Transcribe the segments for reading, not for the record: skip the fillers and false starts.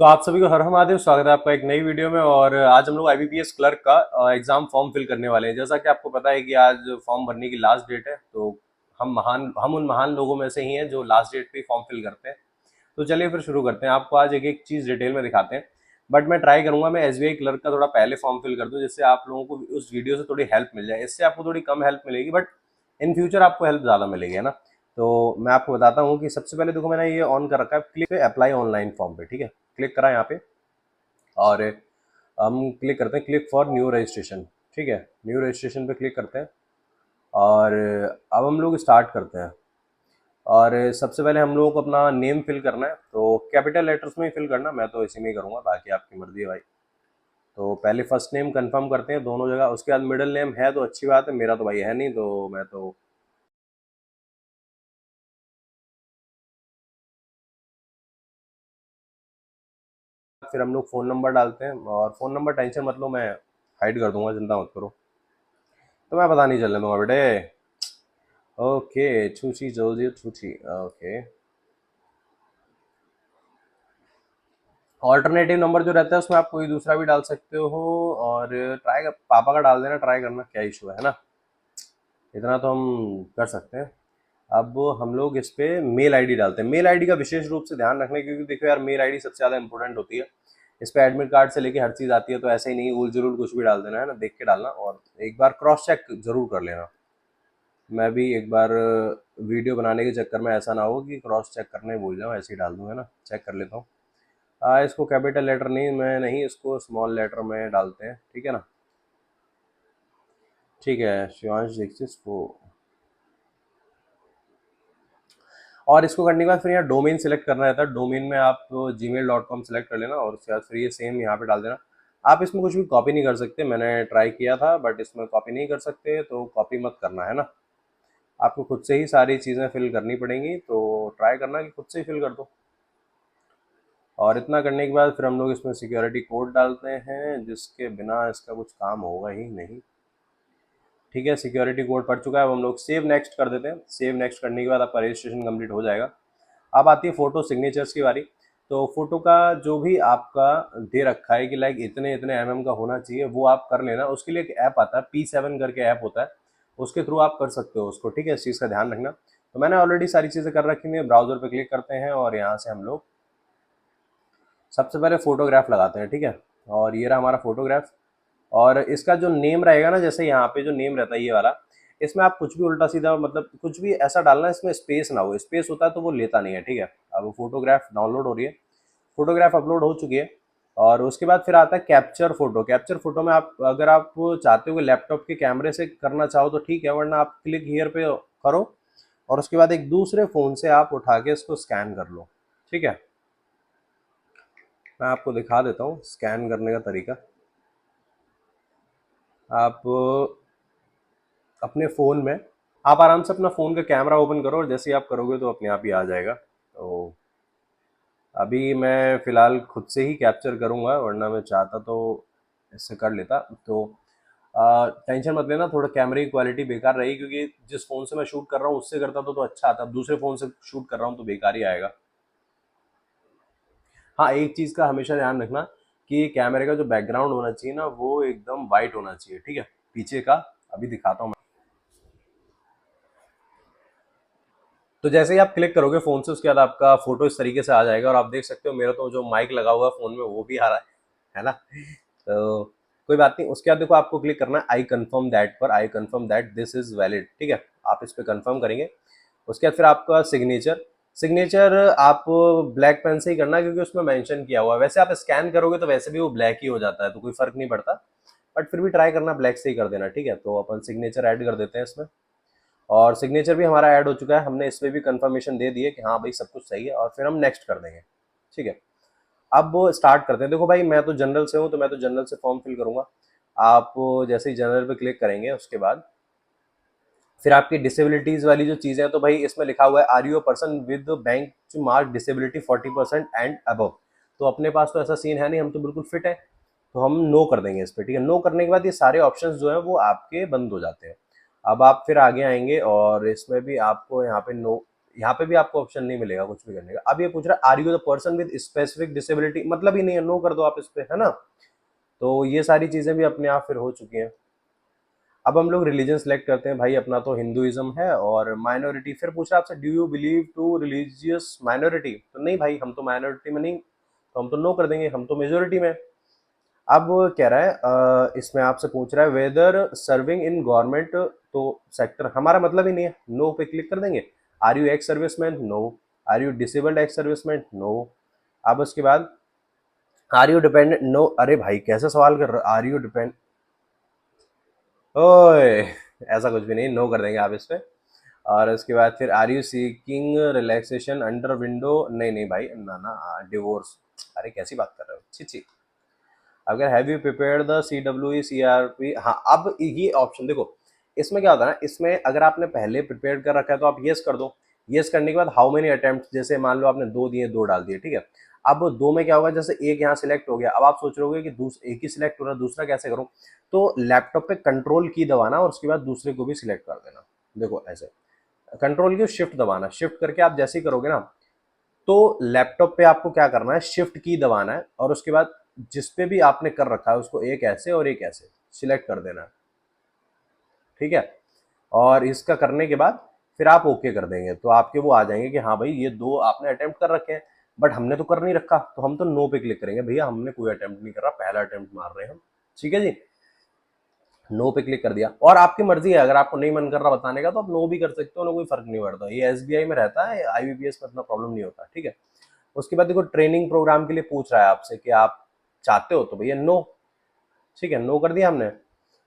तो आप सभी को हर हर महादेव, स्वागत है आपका एक नई वीडियो में। और आज हम लोग आईबीपीएस क्लर्क का एग्जाम फॉर्म फिल करने वाले हैं। जैसा कि आपको पता है कि आज फॉर्म भरने की लास्ट डेट है, तो हम उन महान लोगों में से ही हैं जो लास्ट डेट पे फॉर्म फिल करते हैं। तो चलिए फिर शुरू करते हैं। आपको आज एक एक चीज़ डिटेल में दिखाते हैं, बट मैं ट्राई करूंगा मैं एसबीआई क्लर्क का थोड़ा पहले फॉर्म फिल कर दूं, जिससे आप लोगों को उस वीडियो से थोड़ी हेल्प मिल जाए। इससे आपको थोड़ी कम हेल्प मिलेगी, बट इन फ्यूचर आपको हेल्प ज़्यादा मिलेगी, है ना। तो मैं आपको बताता हूँ कि सबसे पहले देखो, मैंने ये ऑन कर रखा है, क्लिक पे अप्लाई ऑनलाइन फॉर्म पे, ठीक है। क्लिक करा यहाँ पे और हम क्लिक करते हैं क्लिक फॉर न्यू रजिस्ट्रेशन, ठीक है। न्यू रजिस्ट्रेशन पे क्लिक करते हैं और अब हम लोग स्टार्ट करते हैं। और सबसे पहले हम लोगों को अपना नेम फिल करना है, तो कैपिटल लेटर्स में ही फिल करना। मैं तो इसी में ही करूँगा, बाकी आपकी मर्जी है भाई। तो पहले फर्स्ट नेम कंफर्म करते हैं दोनों जगह, उसके बाद मिडिल नेम है तो अच्छी बात है, मेरा तो भाई है नहीं, तो मैं तो फिर हम लोग फ़ोन नंबर डालते हैं। और फ़ोन नंबर टेंशन मत लो, मैं हाइड कर दूंगा, चिंता मत करो। तो मैं पता नहीं चलने दूंगा बेटे। ओके, छूची जोजी छूची, ओके। ऑल्टरनेटिव नंबर जो रहता है उसमें आप कोई दूसरा भी डाल सकते हो। और ट्राई कर, पापा का डाल देना, ट्राई करना, क्या इशू है ना। इतना तो हम कर सकते हैं। अब हम लोग इस पे मेल आईडी डालते हैं। मेल आईडी का विशेष रूप से ध्यान रखना, क्योंकि देखो यार, मेल आईडी सबसे ज़्यादा इंपॉर्टेंट होती है। इस पे एडमिट कार्ड से लेके हर चीज़ आती है, तो ऐसे ही नहीं उल जरूर कुछ भी डाल देना, है ना। देख के डालना और एक बार क्रॉस चेक जरूर कर लेना। मैं भी एक बार वीडियो बनाने के चक्कर में ऐसा ना हो कि क्रॉस चेक करने भूल जाऊँ, ऐसे ही डाल दूँ, है ना। चेक कर लेता हूँ। इसको कैपिटल लेटर नहीं, मैं नहीं, इसको स्मॉल लेटर में डालते हैं, ठीक है ना। ठीक है, शिवांश दीक्षित को। और इसको करने के बाद फिर यहाँ डोमेन सेलेक्ट करना रहता है। डोमेन में आप gmail.com सेलेक्ट कर लेना और उसके बाद फिर ये सेम यहाँ पे डाल देना। आप इसमें कुछ भी कॉपी नहीं कर सकते, मैंने ट्राई किया था, बट इसमें कॉपी नहीं कर सकते, तो कॉपी मत करना, है ना। आपको खुद से ही सारी चीज़ें फिल करनी पड़ेंगी, तो ट्राई करना कि खुद से ही फिल कर दो। और इतना करने के बाद फिर हम लोग इसमें सिक्योरिटी कोड डालते हैं, जिसके बिना इसका कुछ काम होगा ही नहीं। ठीक है, सिक्योरिटी कोड पड़ चुका है। अब हम लोग सेव नेक्स्ट कर देते हैं। सेव नेक्स्ट करने के बाद आपका रजिस्ट्रेशन कंप्लीट हो जाएगा। अब आती है फ़ोटो सिग्नेचर्स की बारी। तो फ़ोटो का जो भी आपका दे रखा है कि लाइक इतने इतने का होना चाहिए, वो आप कर लेना। उसके लिए एक ऐप आता है, P7 करके ऐप होता है, उसके थ्रू आप कर सकते हो उसको, ठीक है। इस चीज़ का ध्यान रखना। तो मैंने ऑलरेडी सारी चीज़ें कर रखी हैं। ब्राउज़र पे क्लिक करते हैं और यहाँ से हम लोग सबसे पहले फ़ोटोग्राफ लगाते हैं, ठीक है। और ये रहा हमारा फ़ोटोग्राफ। और इसका जो नेम रहेगा ना, जैसे यहाँ पे जो नेम रहता है ये वाला, इसमें आप कुछ भी उल्टा सीधा, मतलब कुछ भी ऐसा डालना, इसमें स्पेस ना हो। स्पेस होता है तो वो लेता नहीं है, ठीक है। अब फोटोग्राफ डाउनलोड हो रही है, फोटोग्राफ अपलोड हो चुकी है। और उसके बाद फिर आता है कैप्चर फोटो। कैप्चर फोटो में आप, अगर आप चाहते हो कि लैपटॉप के कैमरे से करना चाहो तो ठीक है, वरना आप क्लिक हियर पे करो और उसके बाद एक दूसरे फ़ोन से आप उठा के इसको स्कैन कर लो, ठीक है। मैं आपको दिखा देता हूँ स्कैन करने का तरीका। आप अपने फ़ोन में, आप आराम से अपना फ़ोन का कैमरा ओपन करो और जैसे ही आप करोगे तो अपने आप ही आ जाएगा। तो अभी मैं फ़िलहाल खुद से ही कैप्चर करूँगा, वरना मैं चाहता तो इससे कर लेता। तो टेंशन मत लेना, थोड़ा कैमरे की क्वालिटी बेकार रहेगी, क्योंकि जिस फ़ोन से मैं शूट कर रहा हूँ उससे करता तो अच्छा आता। अब दूसरे फ़ोन से शूट कर रहा हूँ तो बेकार ही आएगा। हाँ, एक चीज़ का हमेशा ध्यान रखना कि कैमरे का जो बैकग्राउंड होना चाहिए ना, वो एकदम वाइट होना चाहिए, ठीक है, पीछे का। अभी दिखाता हूँ। तो जैसे ही आप क्लिक करोगे फ़ोन से, उसके बाद आपका फ़ोटो इस तरीके से आ जाएगा। और आप देख सकते हो मेरा तो जो माइक लगा हुआ है फ़ोन में वो भी आ रहा है ना। तो कोई बात नहीं। उसके बाद देखो, आपको क्लिक करना है आई कन्फर्म दैट पर। I confirm that this is valid, ठीक है। आप इस पर कन्फर्म करेंगे। उसके बाद फिर आपका सिग्नेचर। सिग्नेचर आप ब्लैक पेन से ही करना, क्योंकि उसमें मेंशन किया हुआ है। वैसे आप स्कैन करोगे तो वैसे भी वो ब्लैक ही हो जाता है, तो कोई फ़र्क नहीं पड़ता, बट फिर भी ट्राई करना ब्लैक से ही कर देना, ठीक है। तो अपन सिग्नेचर ऐड कर देते हैं इसमें। और सिग्नेचर भी हमारा ऐड हो चुका है, हमने इसमें भी कंफर्मेशन दे दी है कि हाँ भाई सब कुछ सही है, और फिर हम नेक्स्ट कर देंगे, ठीक है। अब स्टार्ट करते हैं। देखो भाई, मैं तो जनरल से हूँ, तो मैं तो जनरल से फॉर्म फिल करूंगा। आप जैसे ही जनरल पे क्लिक करेंगे उसके बाद फिर आपकी डिसेबिलिटीज वाली जो चीज़ें हैं, तो भाई इसमें लिखा हुआ है are you a person with benchmark disability 40% and above. तो अपने पास तो ऐसा सीन है नहीं, हम तो बिल्कुल फिट है, तो हम नो कर देंगे इस पर, ठीक है। नो करने के बाद ये सारे ऑप्शंस जो हैं वो आपके बंद हो जाते हैं। अब आप फिर आगे आएंगे और इसमें भी आपको यहाँ पे नो, यहाँ पे भी आपको ऑप्शन नहीं मिलेगा कुछ भी करने का। अब ये पूछ रहा है are you the person with specific disability, मतलब ही नहीं है, नो कर दो आप इस पे, है ना। तो ये सारी चीजें भी अपने आप फिर हो चुकी हैं। अब हम लोग रिलीजन सेलेक्ट करते हैं भाई, अपना तो हिंदुइज्म है। और माइनॉरिटी फिर पूछ रहा है आपसे do you believe to religious minority, तो नहीं भाई हम तो माइनॉरिटी में नहीं, तो हम तो नो कर देंगे, हम तो मेजोरिटी में। अब कह रहा है इसमें आपसे पूछ रहा है वेदर सर्विंग इन गवर्नमेंट, तो सेक्टर हमारा मतलब ही नहीं है, नो पे क्लिक कर देंगे। Are you ex serviceman, no. Are you disabled ex serviceman, no. अब उसके बाद आर यू डिपेंडेंट, नो। अरे भाई कैसे सवाल कर रहे हो, आर यू डिपेंड, ओए ऐसा कुछ भी नहीं, नो कर देंगे आप इस पे। और उसके बाद फिर are you seeking relaxation under window, नहीं नहीं भाई, ना ना, डिवोर्स। अरे कैसी बात कर रहे हो, छी छी। अगर have you prepared the C W E C R P, हाँ अब ये ऑप्शन देखो, इसमें क्या होता है ना, इसमें अगर आपने पहले प्रिपेयर कर रखा है तो आप येस कर दो। येस करने के बाद हाउ मेनी अटेम्प्ट, जैसे मान लो आपने दो दिए, दो डाल दिए, ठीक है। अब दो में क्या होगा, जैसे एक यहाँ सिलेक्ट हो गया, अब आप सोच रहे होगे कि एक ही सिलेक्ट हो रहा है, दूसरा कैसे करूँ। तो लैपटॉप पे कंट्रोल की दबाना और उसके बाद दूसरे को भी सिलेक्ट कर देना। देखो ऐसे कंट्रोल की शिफ्ट दबाना, शिफ्ट करके आप जैसे ही करोगे ना, तो लैपटॉप पे आपको क्या करना है, शिफ्ट की दबाना है और उसके बाद जिस पे भी आपने कर रखा है उसको एक ऐसे और एक ऐसे सिलेक्ट कर देना है, ठीक है। और इसका करने के बाद फिर आप ओके कर देंगे तो आपके वो आ जाएंगे कि हाँ भाई ये दो आपने अटेम्प्ट कर रखे हैं, बट हमने तो कर नहीं रखा, तो हम तो नो पे क्लिक करेंगे, भैया हमने कोई अटेम्प्ट नहीं कर रहा, पहला अटेम्प्ट मार रहे हैं हम, ठीक है जी। नो पे क्लिक कर दिया, और आपकी मर्जी है, अगर आपको नहीं मन कर रहा बताने का तो आप नो भी कर सकते हो ना, कोई फर्क नहीं पड़ता, ये एसबीआई में रहता है, आईबीपीएस में इतना प्रॉब्लम नहीं होता, ठीक है। उसके बाद देखो ट्रेनिंग प्रोग्राम के लिए पूछ रहा है आपसे कि आप चाहते हो, तो भैया नो, ठीक है, नो कर दिया हमने।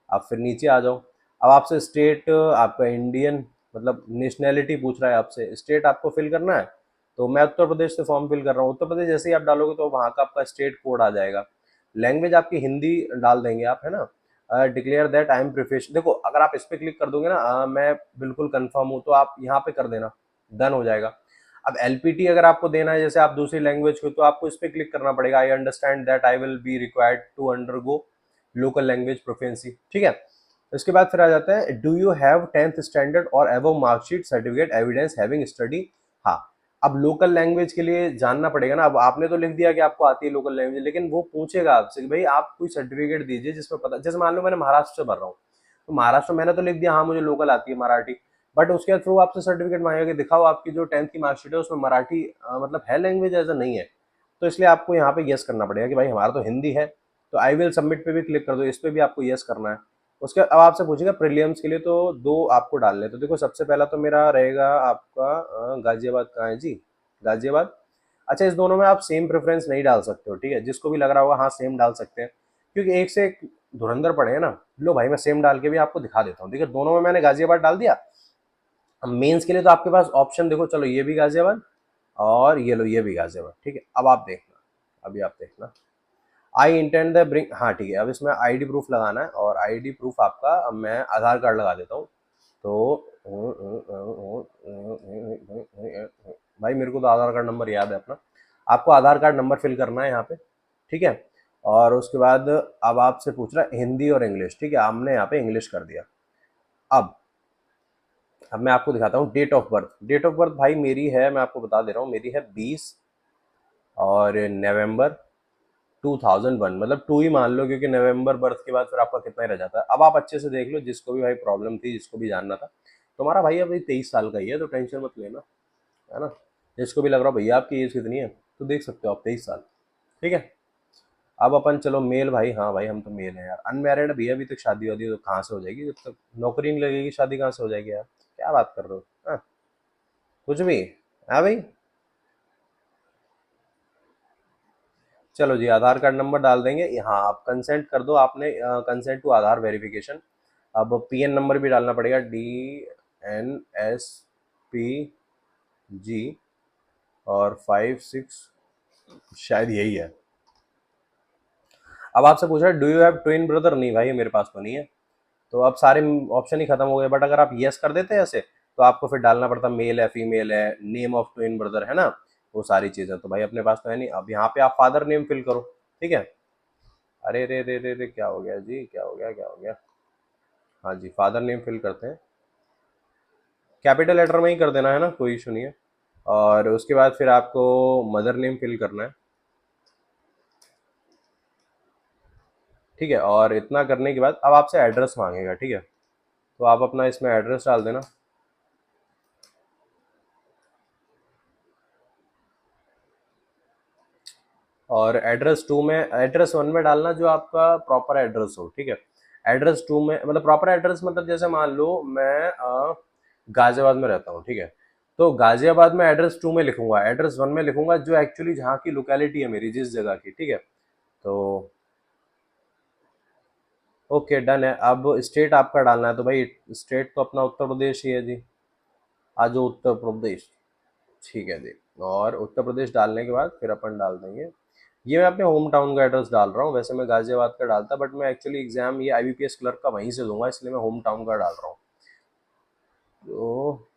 आप फिर नीचे आ जाओ। अब आपसे स्टेट आपका इंडियन, मतलब नेशनैलिटी पूछ रहा है आपसे, स्टेट आपको फिल करना है, तो मैं उत्तर प्रदेश से फॉर्म फिल कर रहा हूँ, उत्तर प्रदेश जैसे ही आप डालोगे तो वहाँ का आपका स्टेट कोड आ जाएगा। लैंग्वेज आपकी हिंदी डाल देंगे आप, है ना। डिक्लेयर दैट आई एम प्रिफेशन, देखो अगर आप इस पर क्लिक कर दोगे ना, मैं बिल्कुल कंफर्म हूँ, तो आप यहाँ पे कर देना, डन हो जाएगा। अब एलपीटी अगर आपको देना है, जैसे आप दूसरी लैंग्वेज को, तो आपको इस पर क्लिक करना पड़ेगा, I understand that I will be required to undergo local language proficiency, ठीक है। इसके बाद फिर आ जाता है do you have 10th standard और above marksheet certificate evidence having study, हाँ। अब लोकल लैंग्वेज के लिए जानना पड़ेगा ना, अब आपने तो लिख दिया कि आपको आती है लोकल लैंग्वेज, लेकिन वो पूछेगा आपसे कि भाई आप कोई सर्टिफिकेट दीजिए जिसमें पता, जैसे मान लो मैंने महाराष्ट्र से भर रहा हूँ, तो महाराष्ट्र मैंने तो लिख दिया हाँ मुझे लोकल आती है मराठी, बट उसके बाद फिर वो आपसे सर्टिफिकेट मांगेगा कि दिखाओ आपकी जो 10th की मार्कशीट है उसमें मराठी मतलब है लैंग्वेज, ऐसा नहीं है। तो इसलिए आपको यहाँ पे यस करना पड़ेगा कि भाई हमारा तो हिंदी है, तो आई विल सबमिट पे भी क्लिक कर दो, इस पे भी आपको यस करना है। उसके अब आपसे पूछेगा प्रीलिम्स के लिए, तो दो आपको डालने, तो देखो सबसे पहला तो मेरा रहेगा आपका गाजियाबाद, कहाँ है जी, गाजियाबाद। अच्छा इस दोनों में आप सेम प्रेफरेंस नहीं डाल सकते हो, ठीक है, जिसको भी लग रहा होगा हाँ सेम डाल सकते हैं, क्योंकि एक से एक धुरंधर पड़े हैं ना। लो भाई मैं सेम डाल के भी आपको दिखा देता हूँ, देखिए दोनों में मैंने गाजियाबाद डाल दिया। अब मेंस के लिए तो आपके पास ऑप्शन देखो, चलो ये भी गाजियाबाद और ये लो ये भी गाजियाबाद, ठीक है। अब आप देखना, अभी आप देखना, आई इंटेंड द ब्रिंग, हाँ ठीक है। अब इसमें आईडी प्रूफ लगाना है, और आईडी प्रूफ आपका, अब मैं आधार कार्ड लगा देता हूँ। तो भाई मेरे को तो आधार कार्ड नंबर याद है अपना, आपको आधार कार्ड नंबर फिल करना है यहाँ पे, ठीक है। और उसके बाद अब आपसे पूछ रहा है हिंदी और इंग्लिश, ठीक है, हमने यहाँ पे इंग्लिश कर दिया। अब मैं आपको दिखाता हूँ date of birth, date of birth भाई मेरी है, मैं आपको बता दे रहा हूँ, मेरी है 20 और नवंबर 2001, मतलब टू ही मान लो, क्योंकि नवंबर बर्थ के बाद फिर आपका कितना ही रह जाता है। अब आप अच्छे से देख लो, जिसको भी भाई प्रॉब्लम थी, जिसको भी जानना था, तुम्हारा भाई अभी 23 साल का ही है, तो टेंशन मत लेना, है ना। जिसको भी लग रहा हो भैया आपकी एज कितनी है, तो देख सकते हो आप 23 साल, ठीक है। अब अपन चलो मेल, भाई हाँ भाई हम तो मेल है यार, अनमैरिड भैया, अभी तक शादी वादी तो कहाँ से हो जाएगी, जब तक नौकरी नहीं लगेगी शादी कहाँ से हो जाएगी यार, क्या बात कर रहे हो, हाँ, कुछ भी, हाँ भाई। चलो जी आधार कार्ड नंबर डाल देंगे यहाँ, आप कंसेंट कर दो, आपने कंसेंट टू आधार वेरिफिकेशन। अब पीएन नंबर भी डालना पड़ेगा, DNSPG और 56, शायद यही है। अब आपसे पूछ रहा है do you have twin brother, नहीं भाई मेरे पास तो नहीं है, तो अब सारे ऑप्शन ही खत्म हो गए, बट अगर आप यस कर देते हैं ऐसे, तो आपको फिर डालना पड़ता मेल है फीमेल है, नेम ऑफ ट्विन ब्रदर, है ना, वो सारी चीज़ें, तो भाई अपने पास तो है नहीं। अब यहाँ पे आप फादर नेम फिल करो, ठीक है। अरे रे रे रे रे, क्या हो गया जी, क्या हो गया, क्या हो गया। हाँ जी फादर नेम फिल करते हैं, कैपिटल लेटर में ही कर देना, है ना, कोई इशू नहीं है। और उसके बाद फिर आपको मदर नेम फिल करना है, ठीक है। और इतना करने के बाद अब आपसे एड्रेस मांगेगा, ठीक है, तो आप अपना इसमें एड्रेस डाल देना। और एड्रेस वन में डालना जो आपका प्रॉपर एड्रेस हो, ठीक है। एड्रेस टू में मतलब प्रॉपर एड्रेस मतलब जैसे मान लो मैं गाजियाबाद में रहता हूँ, ठीक है, तो गाजियाबाद में एड्रेस टू में लिखूंगा, एड्रेस वन में लिखूंगा जो एक्चुअली जहाँ की लोकेलिटी है मेरी, जिस जगह की, ठीक है। तो ओके, डन है। अब स्टेट आपका डालना है, तो भाई स्टेट तो अपना उत्तर प्रदेश ही है जी, आज उत्तर प्रदेश, ठीक है जी। और उत्तर प्रदेश डालने के बाद फिर अपन डाल देंगे, ये मैं अपने होम टाउन का एड्रेस डाल रहा हूँ, वैसे मैं गाजियाबाद का डालता बट मैं एक्चुअली एग्जाम ये आईबीपीएस क्लर्क का वहीं से दूंगा, इसलिए मैं होम टाउन का डाल रहा हूँ। तो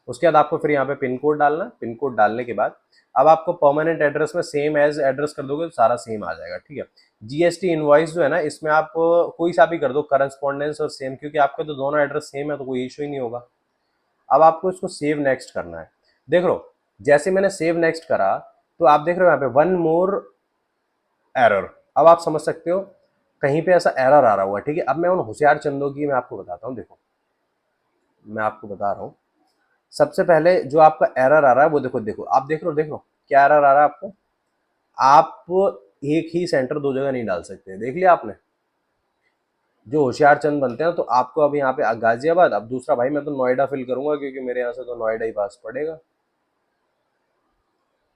उसके बाद आपको फिर यहाँ पे पिन कोड डालना, पिन कोड डालने के बाद अब आपको परमानेंट एड्रेस में सेम एज एड्रेस कर दोगे तो सारा सेम आ जाएगा, ठीक है। जीएसटी इनवॉइस जो है ना, इसमें आप कोई सा भी कर दो, करस्पॉन्डेंस और सेम, क्योंकि आपके तो दोनों एड्रेस सेम है तो कोई इशू ही नहीं होगा। अब आपको इसको सेव नेक्स्ट करना है। देख लो, जैसे मैंने सेव नेक्स्ट करा तो आप देख रहे हो यहाँ पे वन मोर एरर। अब आप समझ सकते हो कहीं पे ऐसा एरर आ रहा हुआ है, ठीक है। अब मैं उन होशियार चंदों की मैं आपको बताता हूँ, देखो मैं आपको बता रहा हूँ। सबसे पहले जो आपका एरर आ रहा है वो देखो, देखो आप देख लो क्या एरर आ रहा है आपको। आप एक ही सेंटर दो जगह नहीं डाल सकते, देख लिया आपने। जो होशियार चंद बनते हैं तो आपको अब यहाँ पे गाजियाबाद, अब दूसरा भाई मैं तो नोएडा फिल करूंगा क्योंकि मेरे यहाँ से तो नोएडा ही पास पड़ेगा।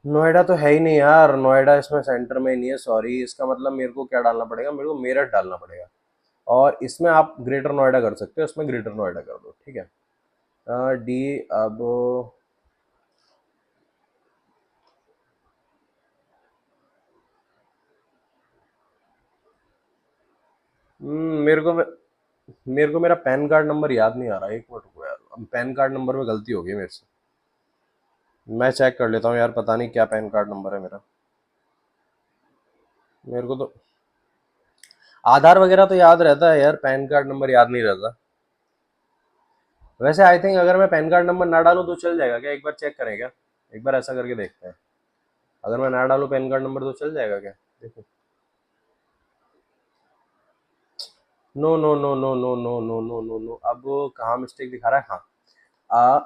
नोएडा तो है ही नहीं यार, नोएडा इसमें सेंटर में ही नहीं है, सॉरी। इसका मतलब मेरे को क्या डालना पड़ेगा, मेरे को मेरठ डालना पड़ेगा। और इसमें आप ग्रेटर नोएडा कर सकते हो, इसमें ग्रेटर नोएडा कर दो, ठीक है। डी अब मेरे को मेरा पैन कार्ड नंबर याद नहीं आ रहा, एक मिनट रुको यार, अब पैन कार्ड नंबर में गलती हो गई मेरे से। मैं चेक कर लेता हूँ यार, पता नहीं क्या पैन कार्ड नंबर है मेरा। मेरे को तो आधार वगैरह तो याद रहता है यार, पैन कार्ड नंबर याद नहीं रहता। वैसे आई थिंक अगर मैं पैन कार्ड नंबर ना डालूं तो चल जाएगा क्या, एक बार चेक करें क्या, एक बार ऐसा करके देखते हैं। अगर मैं ना डालूं पैन कार्ड नंबर तो चल जाएगा क्या, देखो। No no no no no no no no no no, अब कहाँ मिस्टेक दिखा रहा है, हाँ। आ,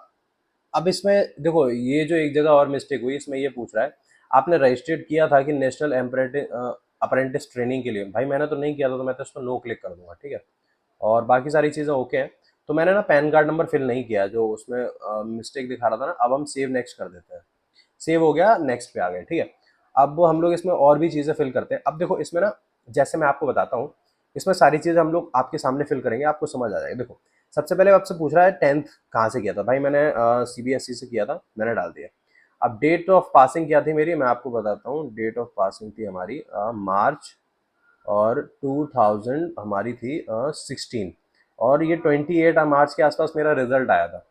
अब इसमें देखो, ये जो एक जगह और मिस्टेक हुई, इसमें ये पूछ रहा है आपने रजिस्ट्रेट किया था कि नेशनल अप्रेंटिस ट्रेनिंग के लिए। भाई मैंने तो नहीं किया था, तो मैं तो इस पर नो क्लिक कर दूंगा, ठीक है। और बाकी सारी चीज़ें ओके हैं। तो मैंने ना पैन कार्ड नंबर फिल नहीं किया, जो उसमें मिस्टेक दिखा रहा था ना। अब हम सेव नेक्स्ट कर देते हैं, सेव हो गया, नेक्स्ट पे आ गए, ठीक है। अब हम लोग इसमें और भी चीज़ें फिल करते हैं। अब देखो इसमें ना, जैसे मैं आपको बताता हूँ, इसमें सारी चीज़ें हम लोग आपके सामने फिल करेंगे, आपको समझ आ जाएगा। देखो सबसे पहले आपसे पूछ रहा है 10th कहाँ से किया था। भाई मैंने सीबीएसई से किया था, मैंने डाल दिया। अब डेट ऑफ पासिंग क्या थी मेरी, मैं आपको बताता हूँ। डेट ऑफ पासिंग थी हमारी मार्च, और 2000 हमारी थी 16। और ये 28 मार्च के आसपास मेरा रिजल्ट आया था।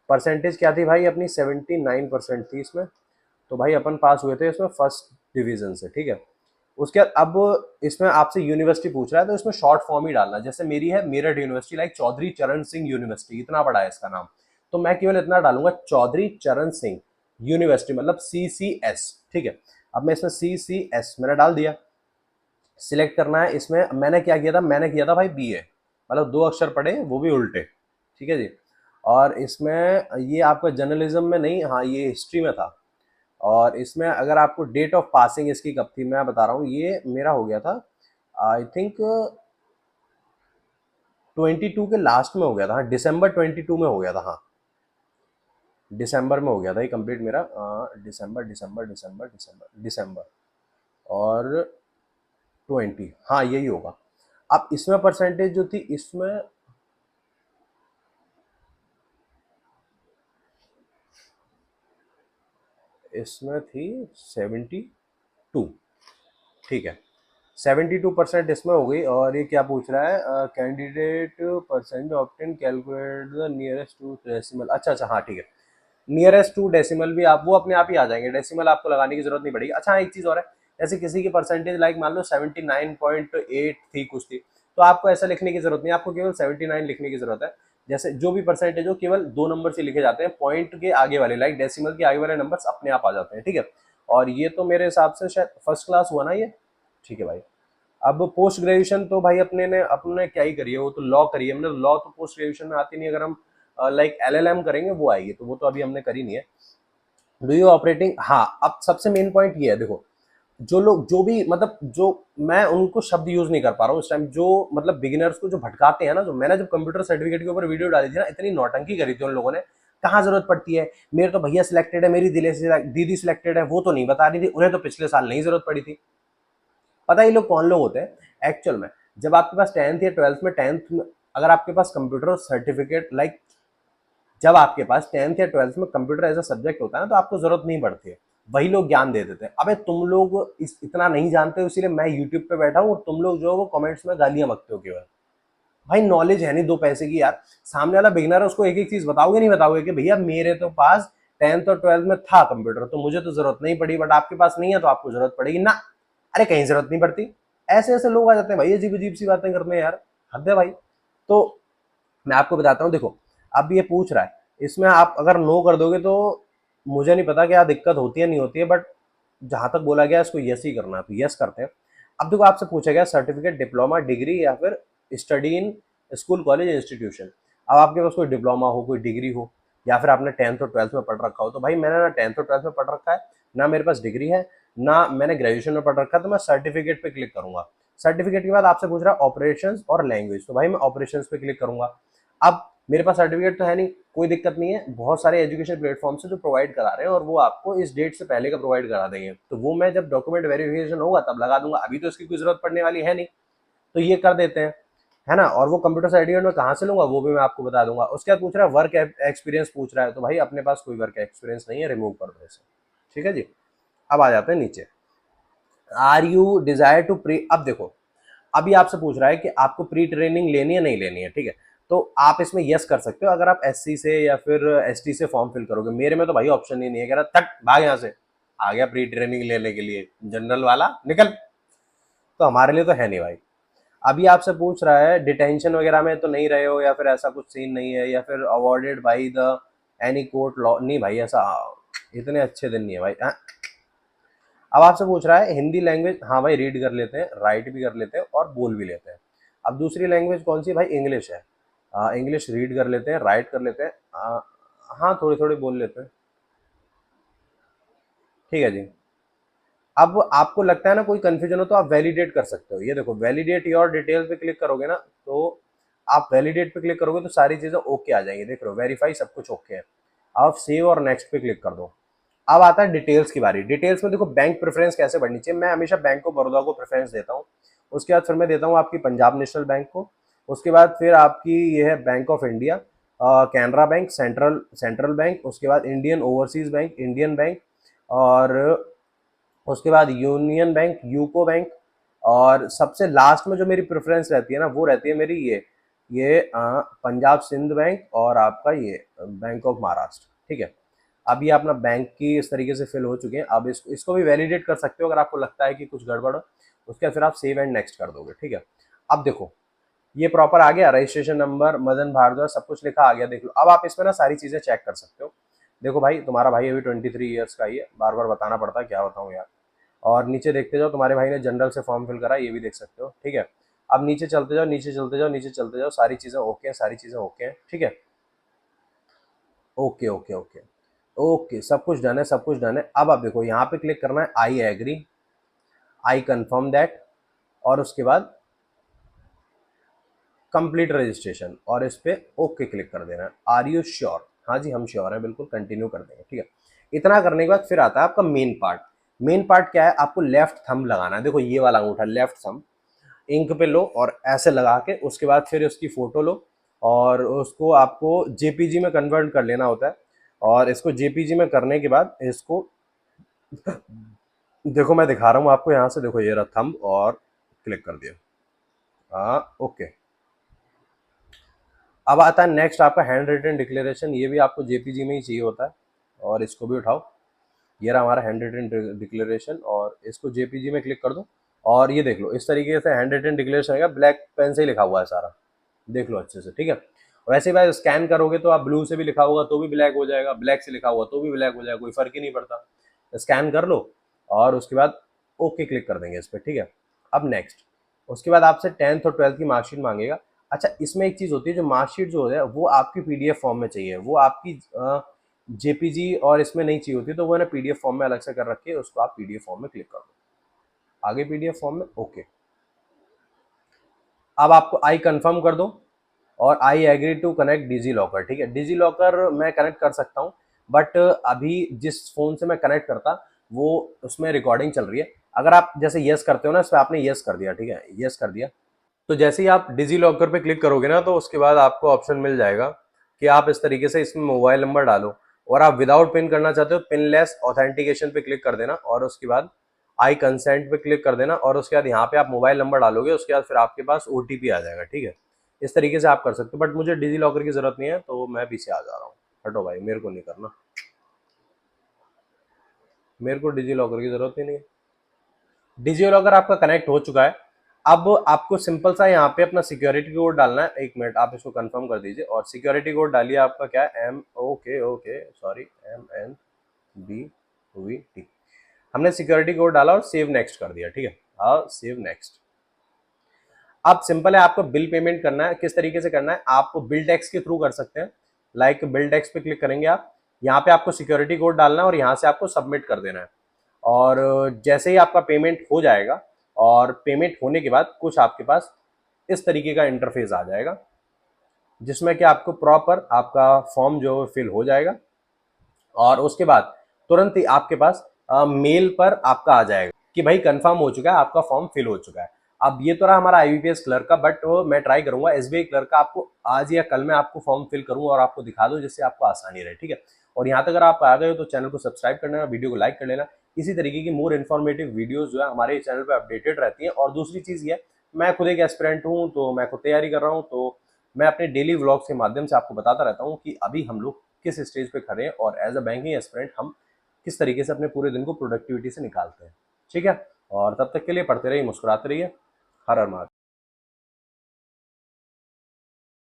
परसेंटेज क्या थी भाई अपनी, 79% थी इसमें। तो भाई अपन पास हुए थे इसमें फर्स्ट डिवीजन से, ठीक है। उसके बाद अब इसमें आपसे यूनिवर्सिटी पूछ रहा है, तो इसमें शॉर्ट फॉर्म ही डालना। जैसे मेरी है मेरठ यूनिवर्सिटी, लाइक चौधरी चरण सिंह यूनिवर्सिटी, इतना बड़ा है इसका नाम, तो मैं केवल इतना डालूंगा, चौधरी चरण सिंह यूनिवर्सिटी, मतलब CCS, ठीक है। अब मैं इसमें CCS मैंने डाल दिया। सिलेक्ट करना है, इसमें मैंने क्या किया था, मैंने किया था भाई BA, मतलब दो अक्षर पढ़े वो भी उल्टे, ठीक है जी। और इसमें ये आपका जर्नलिज्म में नहीं, हाँ ये हिस्ट्री में था। और इसमें अगर आपको डेट ऑफ पासिंग इसकी कब थी, मैं बता रहा हूँ, ये मेरा हो गया था आई थिंक 22 के लास्ट में हो गया था, हाँ दिसंबर 22 में हो गया था, हाँ दिसंबर में हो गया था ये कंप्लीट मेरा। दिसंबर दिसंबर दिसंबर दिसंबर दिसंबर और 20, हाँ यही होगा। अब इसमें परसेंटेज जो थी, इसमें थी 72, ठीक है। 72% इसमें हो गई। और ये क्या पूछ रहा है, candidate percent obtain calculate the nearest two decimal, अच्छा अच्छा हाँ ठीक है। नियरेस्ट टू डेसिमल भी आप वो अपने आप ही आ जाएंगे, डेसिमल आपको लगाने की जरूरत नहीं पड़ेगी। अच्छा हाँ, एक चीज़ और है, जैसे किसी की परसेंटेज लाइक मान लो 79.8 थी कुछ थी, तो आपको ऐसा लिखने की जरूरत नहीं, आपको केवल 79 लिखने की जरूरत है। जैसे जो भी परसेंटेज हो केवल 2 नंबर से लिखे जाते हैं, पॉइंट के आगे वाले लाइक डेसिमल के आगे वाले नंबर्स अपने आप आ जाते हैं, ठीक है। और ये तो मेरे हिसाब से शायद फर्स्ट क्लास हुआ ना ये, ठीक है भाई। अब पोस्ट ग्रेजुएशन तो भाई अपने क्या ही करी है, वो तो लॉ करी है हमने, लॉ तो पोस्ट ग्रेजुएशन में आती नहीं, अगर हम लाइक एलएलएम करेंगे वो आएगी, तो वो तो अभी हमने करी नहीं है। डू यू ऑपरेटिंग, हाँ अब सबसे मेन पॉइंट ये है, देखो जो लोग जो भी मतलब जो मैं उनको शब्द यूज नहीं कर पा रहा हूँ इस टाइम, जो मतलब बिगिनर्स को जो भटकाते हैं ना, जो मैंने जब कंप्यूटर सर्टिफिकेट के ऊपर वीडियो डाली थी ना, इतनी नौटंकी करी थी उन लोगों ने, कहाँ जरूरत पड़ती है, मेरे तो भैया सिलेक्टेड है, मेरी दीदी सिलेक्टेड है, वो तो नहीं बता रही थी, उन्हें तो पिछले साल नहीं जरूरत पड़ी थी। पता ही लोग कौन लोग होते हैं एक्चुअल में, जब आपके पास 10th या 12th में, 10th में अगर आपके पास कंप्यूटर सर्टिफिकेट लाइक, जब आपके पास 10th या 12th में कंप्यूटर एज अ सब्जेक्ट होता है ना, तो आपको जरूरत नहीं पड़ती है, वही लोग ज्ञान दे देते हैं। अबे तुम लोग इतना नहीं जानते हो, इसीलिए मैं यूट्यूब पे बैठा हूँ और तुम लोग जो है वो कमेंट्स में गालियां बकते हो केवल। भाई नॉलेज है नहीं 2 पैसे की यार, सामने वाला बिगनर है, उसको एक एक चीज बताओगे नहीं बताओगे कि भैया मेरे तो पास 10th और 12th में था कंप्यूटर, तो मुझे तो जरूरत नहीं पड़ी, बट आपके पास नहीं है तो आपको जरूरत पड़ेगी ना। अरे कहीं जरूरत नहीं पड़ती। ऐसे ऐसे लोग आ जाते हैं भाई अजीब अजीब सी बातें करने यार, हद है भाई। तो मैं आपको बताता हूँ, देखो अब ये पूछ रहा है, इसमें आप अगर नो कर दोगे तो मुझे नहीं पता क्या दिक्कत होती है नहीं होती है, बट जहां तक बोला गया इसको यस ही करना है, तो यस करते हैं। अब देखो आपसे पूछा गया सर्टिफिकेट, डिप्लोमा, डिग्री या फिर study in school college institution. अब आपके पास कोई डिप्लोमा हो, कोई डिग्री हो, या फिर आपने 10th और 12th में पढ़ रखा हो, तो भाई मैंने ना 10th और 12th में पढ़ रखा है, ना मेरे पास डिग्री है, ना मैंने ग्रेजुएशन में पढ़ रखा है, तो मैं सर्टिफिकेट पे क्लिक करूंगा। सर्टिफिकेट के बाद आपसे पूछ रहा है ऑपरेशंस और लैंग्वेज, तो भाई मैं ऑपरेशंस पे क्लिक करूंगा। अब मेरे पास सर्टिफिकेट तो है नहीं, कोई दिक्कत नहीं है, बहुत सारे एजुकेशन प्लेटफॉर्म से जो प्रोवाइड करा रहे हैं और वो आपको इस डेट से पहले का प्रोवाइड करा देंगे, तो वो मैं जब डॉक्यूमेंट वेरिफिकेशन होगा तब लगा दूंगा, अभी तो इसकी कोई जरूरत पड़ने वाली है नहीं, तो ये कर देते हैं, है ना। और वो कंप्यूटर सर्टिफिकेट में कहाँ से लूंगा वो भी मैं आपको बता दूंगा। उसके बाद पूछ रहा है वर्क एक्सपीरियंस पूछ रहा है, तो भाई अपने पास कोई वर्क एक्सपीरियंस नहीं है, रिमूव कर दो इसे, ठीक है जी। अब आ जाते हैं नीचे, are you desire to pre, अब देखो अभी आपसे पूछ रहा है कि आपको प्री ट्रेनिंग लेनी है नहीं लेनी है, ठीक है। तो आप इसमें यस कर सकते हो अगर आप एससी से या फिर एसटी से फॉर्म फिल करोगे। मेरे में तो भाई ऑप्शन ही नहीं है, कह रहा तक भाग यहाँ से, आ गया प्री ट्रेनिंग लेने के लिए जनरल वाला निकल, तो हमारे लिए तो है नहीं भाई। अभी आपसे पूछ रहा है डिटेंशन वगैरह में तो नहीं रहे हो, या फिर ऐसा कुछ सीन नहीं है, या फिर awarded by the any court law, नहीं भाई ऐसा इतने अच्छे दिन नहीं है भाई। अब आपसे पूछ रहा है हिंदी लैंग्वेज, हाँ भाई रीड कर लेते हैं, राइट भी कर लेते हैं और बोल भी लेते हैं। अब दूसरी लैंग्वेज कौन सी है भाई, इंग्लिश है। इंग्लिश रीड कर लेते हैं, राइट कर लेते हैं, हाँ थोड़ी थोड़ी बोल लेते हैं, ठीक है जी। अब आपको लगता है ना कोई कंफ्यूजन हो तो आप वैलिडेट कर सकते हो, ये देखो वैलिडेट योर डिटेल पे क्लिक करोगे ना, तो आप वैलिडेट पे क्लिक करोगे तो सारी चीजें ओके आ जाएंगी, देख रहे हो वेरीफाई सब कुछ ओके है। आप सेव और नेक्स्ट पे क्लिक कर दो। अब आता है डिटेल्स की बारी। डिटेल्स में देखो बैंक प्रेफरेंस कैसे बढ़नी चाहिए, मैं हमेशा बैंक ऑफ बड़ौदा को प्रेफरेंस देता हूँ, उसके बाद फिर मैं देता हूँ आपकी पंजाब नेशनल बैंक को, उसके बाद फिर आपकी ये है bank of India, Canara bank, central central bank, उसके बाद Indian overseas bank, Indian bank, और उसके बाद यूनियन बैंक, यूको बैंक, और सबसे लास्ट में जो मेरी प्रेफरेंस रहती है ना वो रहती है मेरी ये पंजाब सिंध बैंक और आपका ये बैंक ऑफ महाराष्ट्र, ठीक है। अब ये अपना बैंक की इस तरीके से फिल हो चुके हैं। अब इसको भी वैलिडेट कर सकते हो अगर आपको लगता है कि कुछ गड़बड़ हो, उसके बाद फिर आप सेव एंड नेक्स्ट कर दोगे, ठीक है। अब देखो ये प्रॉपर आ गया, रजिस्ट्रेशन नंबर, मदन भारद्वाज, सब कुछ लिखा आ गया, देख लो। अब आप इसमें ना सारी चीजें चेक कर सकते हो। देखो भाई तुम्हारा भाई अभी 23 ईयर्स का ही है, बार बार बताना पड़ता है, क्या बताऊँ यार। और नीचे देखते जाओ, तुम्हारे भाई ने जनरल से फॉर्म फिल करा, ये भी देख सकते हो, ठीक है। अब नीचे चलते जाओ, नीचे चलते जाओ, नीचे चलते जाओ, सारी चीजें ओके हैं, सारी चीजें ओके हैं, ठीक है। ओके ओके ओके ओके, सब कुछ डन है, सब कुछ डन है। अब आप देखो यहाँ पे क्लिक करना है I agree, I confirm that, और उसके बाद कंप्लीट रजिस्ट्रेशन, और इस पे ओके क्लिक कर देना है। आर यू श्योर, हाँ जी हम श्योर हैं, बिल्कुल कंटिन्यू कर देंगे, ठीक है। इतना करने के बाद फिर आता है आपका मेन पार्ट। मेन पार्ट क्या है, आपको लेफ्ट थंब लगाना है, देखो ये वाला अंगूठा लेफ्ट थंब, इंक पे लो और ऐसे लगा के उसके बाद फिर उसकी फोटो लो, और उसको आपको जेपीजी में कन्वर्ट कर लेना होता है। और इसको जेपीजी में करने के बाद इसको देखो मैं दिखा रहा हूँ आपको, यहाँ से देखो ये रहा थंब, और क्लिक कर दिया, हाँ ओके। अब आता है नेक्स्ट आपका हैंड रिटन डिक्लेरेशन, ये भी आपको जेपीजी में ही चाहिए होता है, और इसको भी उठाओ, ये रहा हमारा हैंड रिटन डिक्लेरेशन, और इसको जेपीजी में क्लिक कर दो। और ये देख लो इस तरीके से हैंड रिटन डिक्लेरेशन आएगा, ब्लैक पेन से ही लिखा हुआ है सारा, देख लो अच्छे से, ठीक है। वैसे भाई स्कैन करोगे तो आप ब्लू से भी लिखा होगा तो भी ब्लैक हो जाएगा, ब्लैक से लिखा होगा तो भी ब्लैक हो जाएगा, कोई फर्क ही नहीं पड़ता। स्कैन कर लो और उसके बाद ओके क्लिक कर देंगे इस पर, ठीक है। अब नेक्स्ट, उसके बाद आपसे 10th और 12th की मार्कशीट मांगेगा। अच्छा, इसमें एक चीज़ होती है, जो मार्कशीट जो है वो आपकी पीडीएफ फॉर्म में चाहिए, वो आपकी जेपीजी और इसमें नहीं चाहिए होती, तो वो है ना पीडीएफ फॉर्म में अलग से कर रखी है, उसको आप पीडीएफ फॉर्म में क्लिक कर दो। आगे पीडीएफ फॉर्म में ओके। अब आपको आई कंफर्म कर दो और I agree to connect DigiLocker, ठीक है। डिजी लॉकर मैं कनेक्ट कर सकता हूँ, बट अभी जिस फ़ोन से मैं कनेक्ट करता वो उसमें रिकॉर्डिंग चल रही है। अगर आप जैसे यस करते हो ना, इस पर आपने यस कर दिया, ठीक है, यस कर दिया, तो जैसे ही आप डिजी लॉकर पे क्लिक करोगे ना, तो उसके बाद आपको ऑप्शन मिल जाएगा कि आप इस तरीके से इसमें मोबाइल नंबर डालो, और आप विदाउट पिन करना चाहते हो पिनलेस ऑथेंटिकेशन पे क्लिक कर देना, और उसके बाद आई कंसेंट पे क्लिक कर देना, और उसके बाद यहाँ पे आप मोबाइल नंबर डालोगे, उसके बाद फिर आपके पास ओटीपी आ जाएगा, ठीक है। इस तरीके से आप कर सकते हो, बट मुझे डिजी लॉकर की जरूरत नहीं है, तो मैं पीछे आ जा रहा हूँ। हटो भाई, मेरे को नहीं करना, मेरे को डिजी लॉकर की जरूरत ही नहीं है। डिजी लॉकर आपका कनेक्ट हो चुका है। अब आपको सिंपल सा यहाँ पे अपना सिक्योरिटी कोड डालना है। एक मिनट, आप इसको कंफर्म कर दीजिए, और सिक्योरिटी कोड डालिए आपका क्या है, M okay okay sorry MNBVT। हमने सिक्योरिटी कोड डाला और सेव नेक्स्ट कर दिया, ठीक है। हाँ, सेव नेक्स्ट। अब सिंपल है, आपको बिल पेमेंट करना है। किस तरीके से करना है, आप बिल टैक्स के थ्रू कर सकते हैं। लाइक बिल टैक्स पे क्लिक करेंगे आप, यहाँ पे आपको सिक्योरिटी कोड डालना है और यहाँ से आपको सबमिट कर देना है। और जैसे ही आपका पेमेंट हो जाएगा, और पेमेंट होने के बाद कुछ आपके पास इस तरीके का इंटरफेस आ जाएगा, जिसमें कि आपको प्रॉपर आपका फॉर्म जो फिल हो जाएगा, और उसके बाद तुरंत ही आपके पास मेल पर आपका आ जाएगा कि भाई कंफर्म हो चुका है, आपका फॉर्म फिल हो चुका है। अब ये तो रहा हमारा आईबीपीएस क्लर्क का, बट मैं ट्राई करूंगा एसबीआई क्लर्क का, आपको आज या कल में आपको फॉर्म फिल करूंगा और आपको दिखा दूं, जिससे आपको आसानी रहे, ठीक है। और यहाँ तक अगर आप आ गए हो तो चैनल को सब्सक्राइब कर लेना, वीडियो को लाइक कर लेना। इसी तरीके की मोर इन्फॉर्मेटिव वीडियोस जो है हमारे चैनल पर अपडेटेड रहती हैं। और दूसरी चीज़ ये, मैं खुद एक एस्पिरेंट हूँ, तो मैं खुद तैयारी कर रहा हूँ, तो मैं अपने डेली व्लॉग्स के माध्यम से आपको बताता रहता हूँ कि अभी हम लोग किस स्टेज पे खड़े हैं, और एज अ बैंकिंग एस्पिरेंट हम किस तरीके से अपने पूरे दिन को प्रोडक्टिविटी से निकालते हैं, ठीक है। और तब तक के लिए पढ़ते रहिए, मुस्कुराते रहिए। हर हर महादेव।